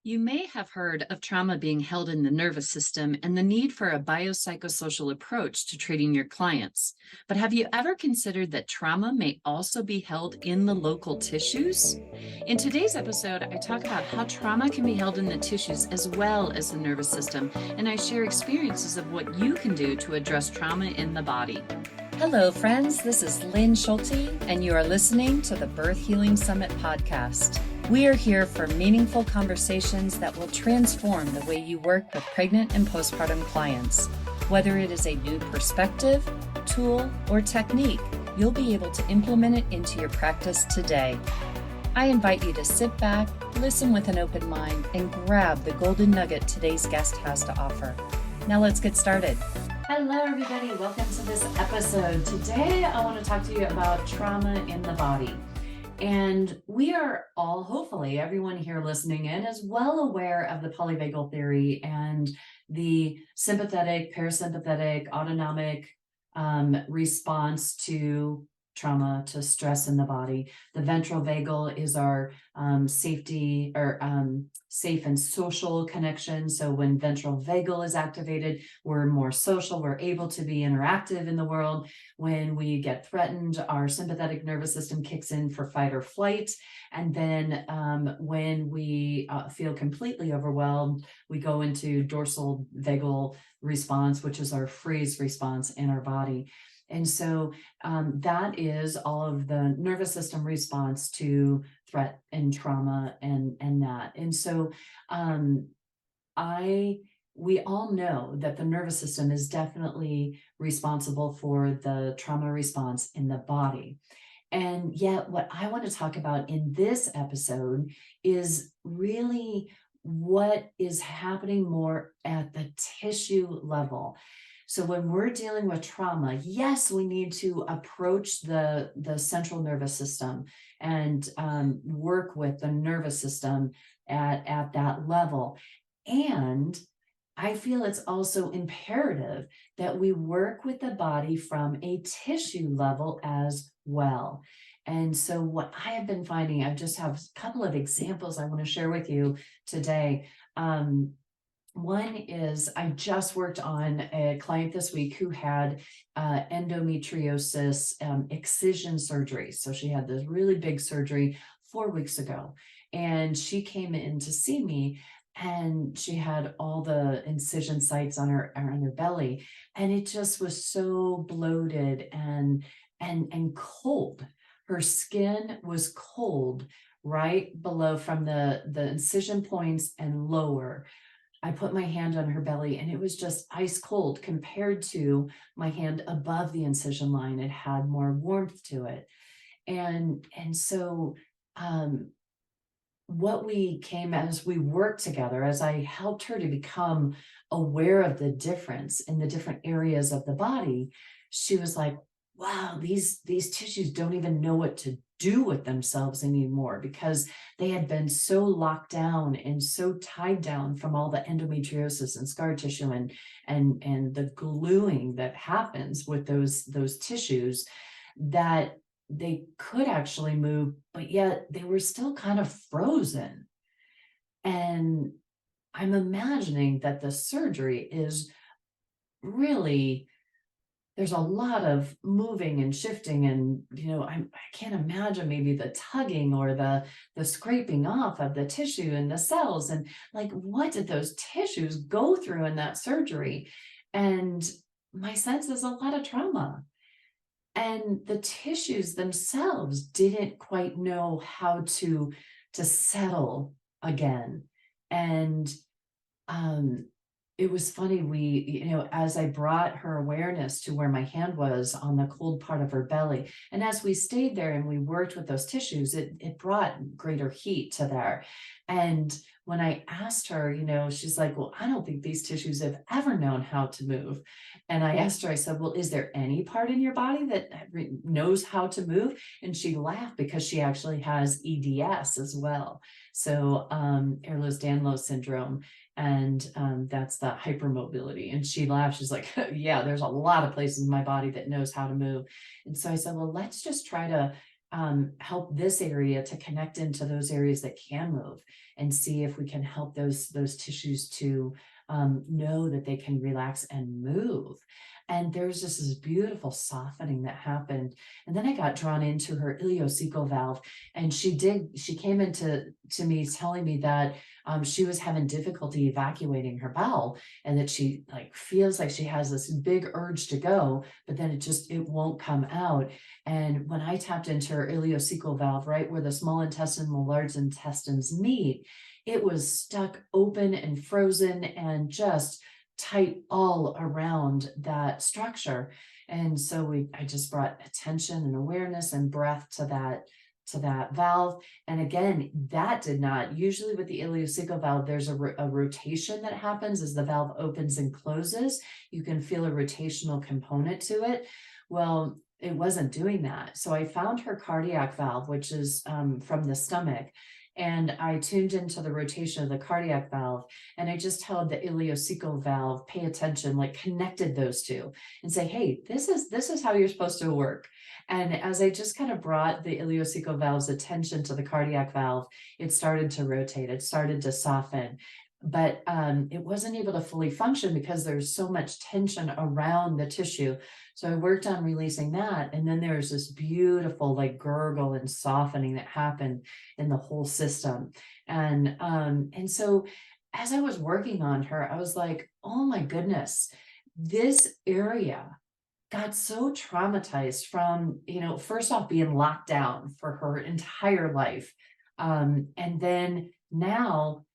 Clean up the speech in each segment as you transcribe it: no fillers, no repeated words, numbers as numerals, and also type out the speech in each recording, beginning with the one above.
You may have heard of trauma being held in the nervous system and the need for a biopsychosocial approach to treating your clients. But have you ever considered that trauma may also be held in the local tissues? In today's episode, I talk about how trauma can be held in the tissues as well as the nervous system, and I share experiences of what you can do to address trauma in the body. Hello, friends. This is Lynn Schulte, and you are listening to the Birth Healing Summit podcast. We are here for meaningful conversations that will transform the way you work with pregnant and postpartum clients. Whether it is a new perspective, tool, or technique, you'll be able to implement it into your practice today. I invite you to sit back, listen with an open mind, and grab the golden nugget today's guest has to offer. Now let's get started. Hello, everybody. Welcome to this episode. Today, I want to talk to you about trauma in the body. And we are all, hopefully, everyone here listening in is well aware of the polyvagal theory and the sympathetic, parasympathetic, autonomic response to trauma, to stress in the body. The ventral vagal is our safety or safe and social connection. So when ventral vagal is activated, we're more social, we're able to be interactive in the world. When we get threatened, our sympathetic nervous system kicks in for fight or flight. And then when we feel completely overwhelmed, we go into dorsal vagal response, which is our freeze response in our body. And so that is all of the nervous system response to threat and trauma and that. And so we all know that the nervous system is definitely responsible for the trauma response in the body. And yet what I want to talk about in this episode is really what is happening more at the tissue level. So when we're dealing with trauma, yes, we need to approach the central nervous system and work with the nervous system at that level. And I feel it's also imperative that we work with the body from a tissue level as well. And so what I have been finding, I just have a couple of examples I want to share with you today. One is I just worked on a client this week who had endometriosis excision surgery. So she had this really big surgery 4 weeks ago, and she came in to see me, and she had all the incision sites on her belly, and it just was so bloated and cold. Her skin was cold right below from the incision points and lower. I put my hand on her belly and it was just ice cold compared to my hand above the incision line. It had more warmth to it. And so what we came as we worked together, as I helped her to become aware of the difference in the different areas of the body, she was like, wow, these tissues don't even know what to do with themselves anymore, because they had been so locked down and so tied down from all the endometriosis and scar tissue and the gluing that happens with those tissues, that they could actually move, but yet they were still kind of frozen. And I'm imagining that the surgery is really, there's a lot of moving and shifting, and I can't imagine maybe the tugging or the scraping off of the tissue and the cells, and like, what did those tissues go through in that surgery? And my sense is a lot of trauma, and the tissues themselves didn't quite know how to settle again. And it was funny, as I brought her awareness to where my hand was on the cold part of her belly, and as we stayed there and we worked with those tissues, it brought greater heat to there. And when I asked her, she's like, well, I don't think these tissues have ever known how to move. And I asked her, I said, well, is there any part in your body that knows how to move? And she laughed, because she actually has EDS as well. So Ehlers-Danlos syndrome. And that's the hypermobility. And she laughed. She's like, yeah, there's a lot of places in my body that knows how to move. And so I said, well, let's just try to help this area to connect into those areas that can move, and see if we can help those tissues to know that they can relax and move. And there's just this beautiful softening that happened. And then I got drawn into her ileocecal valve, and she came into me telling me that she was having difficulty evacuating her bowel, and that she like feels like she has this big urge to go, but then it won't come out. And when I tapped into her ileocecal valve, right where the small intestine and the large intestines meet, it was stuck open and frozen and just tight all around that structure. And so I just brought attention and awareness and breath to that valve. And again, that did not, usually with the ileocecal valve, there's a rotation that happens as the valve opens and closes. You can feel a rotational component to it. Well, it wasn't doing that. So I found her cardiac valve, which is from the stomach. And I tuned into the rotation of the cardiac valve, and I just held the ileocecal valve, pay attention, like connected those two and say, hey, this is how you're supposed to work. And as I just kind of brought the ileocecal valve's attention to the cardiac valve, it started to rotate, it started to soften. But it wasn't able to fully function because there's so much tension around the tissue. So I worked on releasing that. And then there's this beautiful like gurgle and softening that happened in the whole system. And so as I was working on her, I was like, oh my goodness, this area got so traumatized from, first off being locked down for her entire life. And then now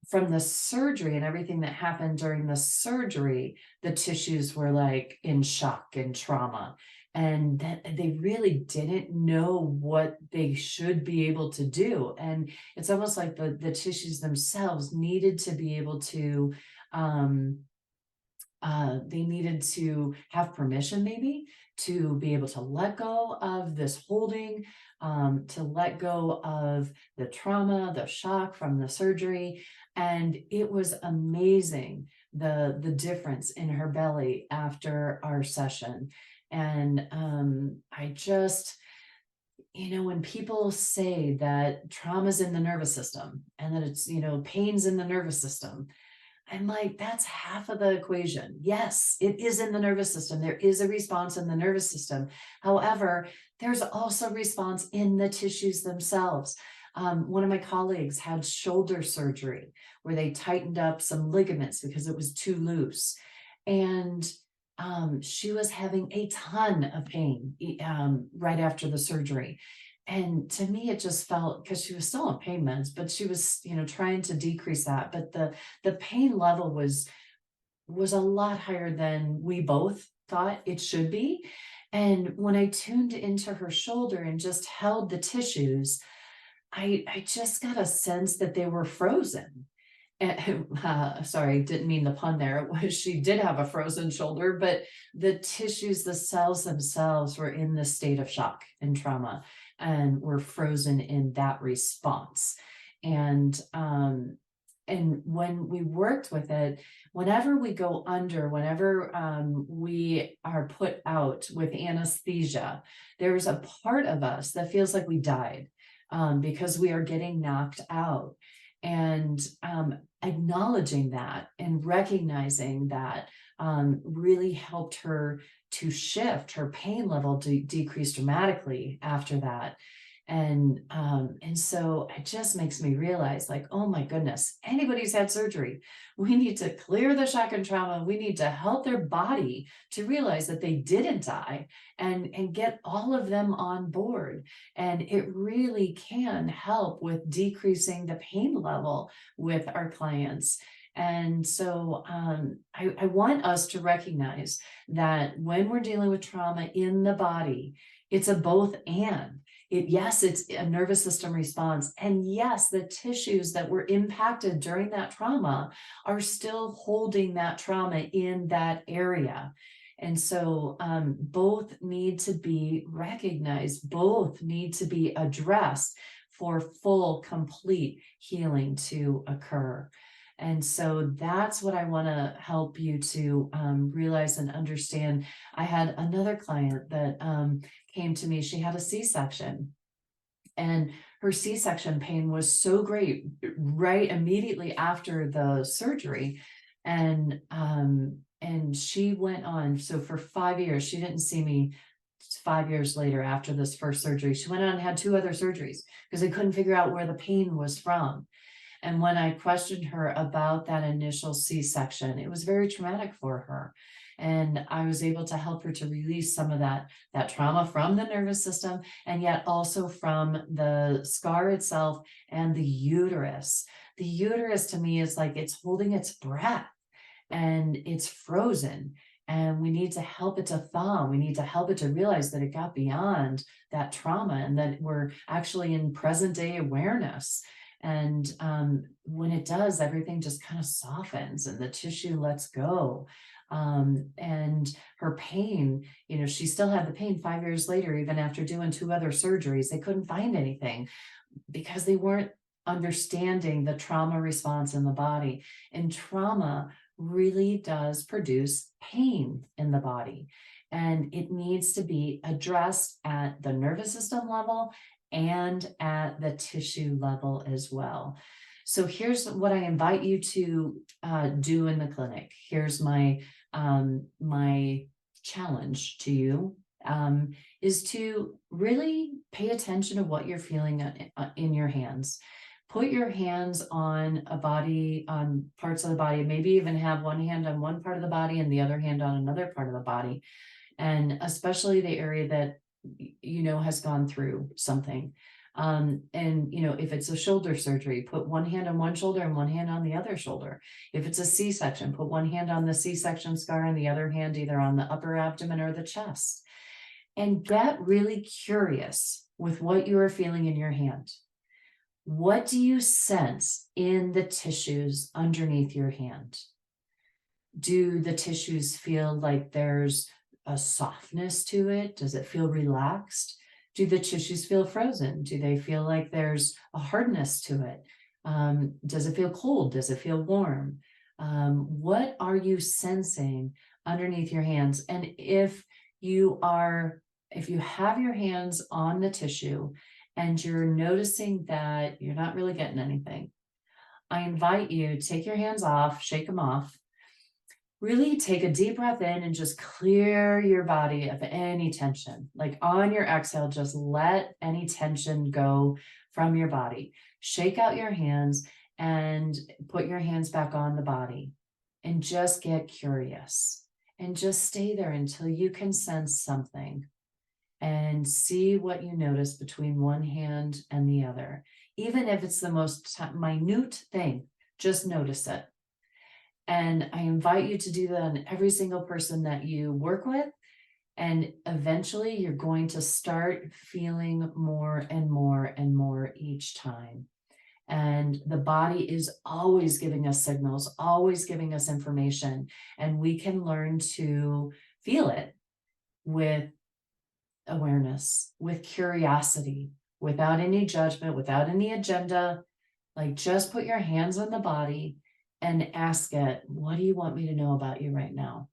from the surgery and everything that happened during the surgery, the tissues were like in shock and trauma. And that they really didn't know what they should be able to do. And it's almost like the tissues themselves needed to be able to, they needed to have permission maybe to be able to let go of this holding, to let go of the trauma, the shock from the surgery. And it was amazing, the difference in her belly after our session. And I just, when people say that trauma's in the nervous system and that it's, pain's in the nervous system, I'm like, that's half of the equation. Yes, it is in the nervous system. There is a response in the nervous system. However, there's also response in the tissues themselves. One of my colleagues had shoulder surgery where they tightened up some ligaments because it was too loose. And she was having a ton of pain right after the surgery. And to me, it just felt, because she was still on pain meds, but she was, trying to decrease that. But the pain level was a lot higher than we both thought it should be. And when I tuned into her shoulder and just held the tissues, I just got a sense that they were frozen. And, sorry, didn't mean the pun there. It was, she did have a frozen shoulder, but the tissues, the cells themselves were in this state of shock and trauma and were frozen in that response. And when we worked with it, whenever we go under, whenever we are put out with anesthesia, there's a part of us that feels like we died because we are getting knocked out. And acknowledging that and recognizing that really helped her to shift. Her pain level decreased dramatically after that. And so it just makes me realize, like, oh my goodness, anybody's had surgery, we need to clear the shock and trauma. We need to help their body to realize that they didn't die, and get all of them on board. And it really can help with decreasing the pain level with our clients. And so I want us to recognize that when we're dealing with trauma in the body, it's a both and. Yes, it's a nervous system response. And yes, the tissues that were impacted during that trauma are still holding that trauma in that area. And so both need to be recognized, both need to be addressed for full, complete healing to occur. And so that's what I want to help you to realize and understand. I had another client that came to me. She had a C-section. And her C-section pain was so great right immediately after the surgery. And she went on, so for 5 years, she didn't see me 5 years later after this first surgery. She went on and had 2 other surgeries because they couldn't figure out where the pain was from. And when I questioned her about that initial C-section, it was very traumatic for her. And I was able to help her to release some of that trauma from the nervous system, and yet also from the scar itself and the uterus. The uterus to me is like it's holding its breath and it's frozen. And we need to help it to thaw. We need to help it to realize that it got beyond that trauma and that we're actually in present day awareness. And when it does, everything just kind of softens and the tissue lets go. And her pain, she still had the pain 5 years later, even after doing 2 other surgeries. They couldn't find anything because they weren't understanding the trauma response in the body. And trauma really does produce pain in the body, and it needs to be addressed at the nervous system level and at the tissue level as well. So here's what I invite you to do in the clinic. Here's my my challenge to you, is to really pay attention to what you're feeling in your hands. Put your hands on a body, on parts of the body, maybe even have one hand on one part of the body and the other hand on another part of the body. And especially the area that, has gone through something. And, if it's a shoulder surgery, put one hand on one shoulder and one hand on the other shoulder. If it's a C-section, put one hand on the C-section scar and the other hand either on the upper abdomen or the chest. And get really curious with what you are feeling in your hand. What do you sense in the tissues underneath your hand? Do the tissues feel like there's a softness to it? Does it feel relaxed? Do the tissues feel frozen? Do they feel like there's a hardness to it? Does it feel cold? Does it feel warm? What are you sensing underneath your hands? And if you have your hands on the tissue and you're noticing that you're not really getting anything, I invite you to take your hands off, shake them off, really take a deep breath in and just clear your body of any tension. Like on your exhale, just let any tension go from your body. Shake out your hands and put your hands back on the body and just get curious and just stay there until you can sense something. And see what you notice between one hand and the other. Even if it's the most minute thing, just notice it. And I invite you to do that on every single person that you work with. And eventually you're going to start feeling more and more and more each time. And the body is always giving us signals, always giving us information, and we can learn to feel it with awareness, with curiosity, without any judgment, without any agenda. Like just put your hands on the body and ask it, what do you want me to know about you right now?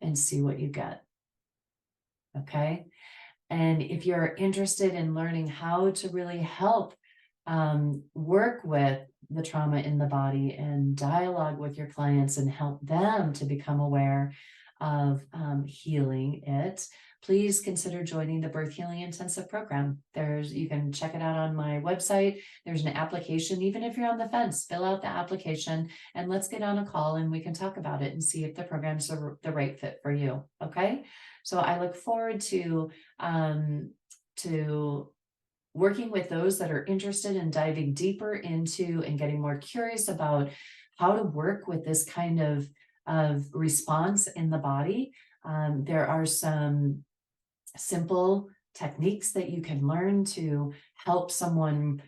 And see what you get. Okay. And if you're interested in learning how to really help work with the trauma in the body and dialogue with your clients and help them to become aware of healing it, please consider joining the Birth Healing Intensive Program. You can check it out on my website. There's an application. Even if you're on the fence, fill out the application and let's get on a call and we can talk about it and see if the program's the right fit for you. Okay. So I look forward to working with those that are interested in diving deeper into and getting more curious about how to work with this kind of response in the body. There are some simple techniques that you can learn to help someone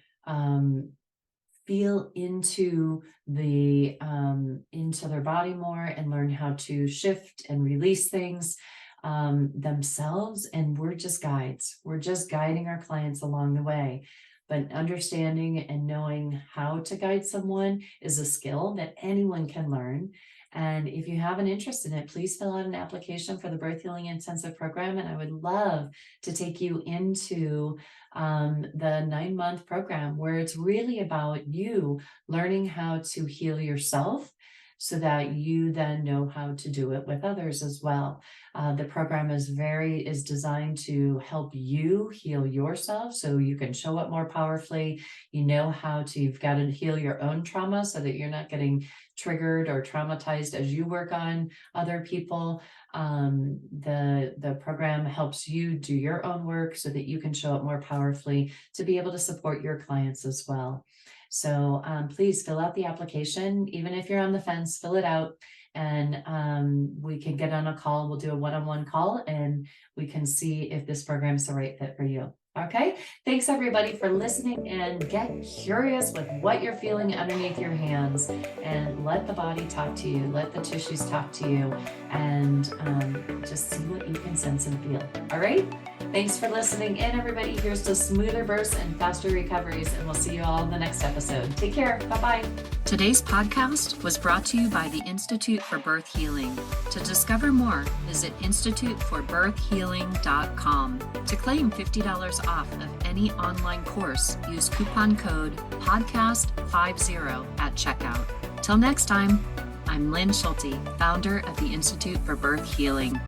feel into their body more and learn how to shift and release things themselves. And we're just guides. We're just guiding our clients along the way. but understanding and knowing how to guide someone is a skill that anyone can learn. And if you have an interest in it, please fill out an application for the Birth Healing Intensive Program. And I would love to take you into the 9-month program, where it's really about you learning how to heal yourself so that you then know how to do it with others as well. The program is designed to help you heal yourself so you can show up more powerfully. You know you've got to heal your own trauma so that you're not getting triggered or traumatized as you work on other people. The program helps you do your own work so that you can show up more powerfully to be able to support your clients as well. So please fill out the application. Even if you're on the fence, fill it out, and we can get on a call. We'll do a one-on-one call, and we can see if this program is the right fit for you. Okay, thanks everybody for listening, and get curious with what you're feeling underneath your hands, and let the body talk to you, let the tissues talk to you, and just see what you can sense and feel. All right, thanks for listening in, everybody. Here's to smoother births and faster recoveries, and we'll see you all in the next episode. Take care. Bye-bye. Today's podcast was brought to you by the Institute for Birth Healing. To discover more, visit instituteforbirthhealing.com. To claim $50 off of any online course, use coupon code PODCAST50 at checkout. Till next time, I'm Lynn Schulte, founder of the Institute for Birth Healing.